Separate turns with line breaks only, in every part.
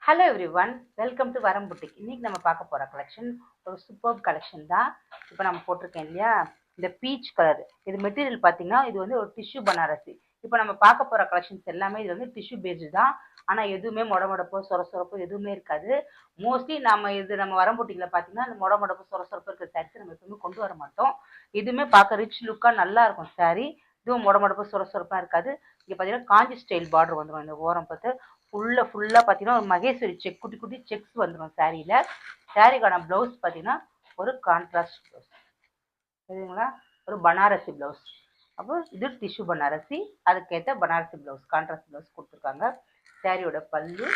Hello every one, welcome to வரம் boutique. இன்னைக்கு நம்ம பார்க்க போகிற கலெக்ஷன் ஒரு சூப்பர் கலெக்ஷன் தான். இப்போ நம்ம போட்டிருக்கேன் இல்லையா, இந்த பீச் கலர். இது மெட்டீரியல் பார்த்தீங்கன்னா இது வந்து ஒரு டிஷ்யூ பனாரசி. இப்போ நம்ம பார்க்க போகிற கலெக்ஷன்ஸ் எல்லாமே இது வந்து டிஷ்யூ பேஸ்டு தான். ஆனால் எதுவுமே மொடமொடப்போ சொரசொரப்போ எதுவுமே இருக்காது. மோஸ்ட்லி நம்ம வரம் புட்டிக்கில் பார்த்தீங்கன்னா அந்த மொடமொடப்பு சொரசொரப்பு இருக்கிற சாரீஸ் நம்ம எப்பவுமே கொண்டு வர மாட்டோம். இதுவுமே பார்க்க ரிச் லுக்காக நல்லா இருக்கும் சாரீ. இதுவும் மொடமொடப்பு சொரசொரப்பாக இருக்காது. இங்கே பார்த்தீங்கன்னா காஞ்சி ஸ்டைல் பார்டர் வந்துடும். இந்த ஓரம் பார்த்து ஃபுல்லாக பார்த்தீங்கன்னா ஒரு மகேஸ்வரி செக் குட்டி குட்டி செக்ஸ் வந்துடும் சாரியில். சாரிக்கான ப்ளவுஸ் பார்த்தீங்கன்னா ஒரு கான்ட்ராஸ்ட் ப்ளவுஸ் சரிங்களா, ஒரு பனாரசி ப்ளவுஸ். அப்போ இது டிஷ்யூ பனாரசி, அதுக்கேற்ற பனாரசி ப்ளவுஸ் கான்ட்ராஸ்ட் ப்ளவுஸ் கொடுத்துருக்காங்க. சாரியோட பல்லு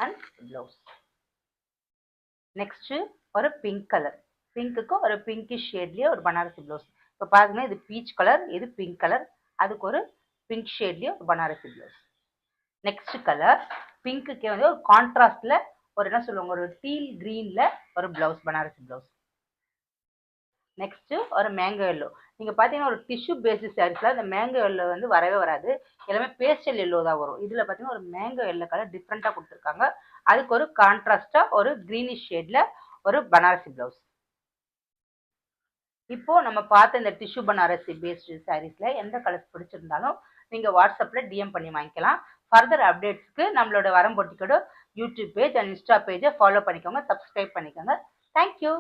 அண்ட் ப்ளவுஸ். நெக்ஸ்ட்டு ஒரு பிங்க் கலர், பிங்க்குக்கு ஒரு பிங்கிஷ் ஷேட்லேயே ஒரு பனாரசி ப்ளவுஸ். இப்போ பார்த்தீங்கன்னா இது பீச் கலர், இது பிங்க் கலர், அதுக்கு ஒரு பிங்க் ஷேட்லேயே ஒரு பனாரசி ப்ளவுஸ். நெக்ஸ்ட் கலர் பிங்க்குக்கே வந்து ஒரு கான்ட்ராஸ்ட்ல ஒரு என்ன சொல்லுவாங்க, ஒரு டீல் கிரீன்ல ஒரு பிளவுஸ், பனாரசி பிளவுஸ். நெக்ஸ்ட் ஒரு மேங்கோ எல்லோ. நீங்க பாத்தீங்கன்னா ஒரு டிஷ்யூ பேசிஸ் சாரீஸ்ல இந்த மேங்கோ எல்லோ வந்து வரவே வராது, எல்லாமே பேஸ்டல் எல்லோ தான் வரும். இதுல பாத்தீங்கன்னா ஒரு மேங்கோ எல்லோ கலர் டிஃப்ரெண்டா கொடுத்துருக்காங்க. அதுக்கு ஒரு கான்ட்ராஸ்டா ஒரு கிரீனிஷ் ஷேட்ல ஒரு பனாரசி பிளவுஸ். இப்போ நம்ம பார்த்த இந்த டிஷ்யூ பனாரசி பேஸ்டு சாரீஸ்ல எந்த கலர்ஸ் பிடிச்சிருந்தாலும் நீங்க வாட்ஸ்அப்ல டிஎம் பண்ணி வாங்கிக்கலாம். ஃபர்தர் அப்டேட்ஸ்க்கு நம்மளோட வரம் பொட்டிக்கோட யூடியூப் பேஜ் அண்ட் இன்ஸ்டா பேஜை ஃபாலோ பண்ணிக்கோங்க, சப்ஸ்கிரைப் பண்ணிக்கோங்க. தேங்க்யூ.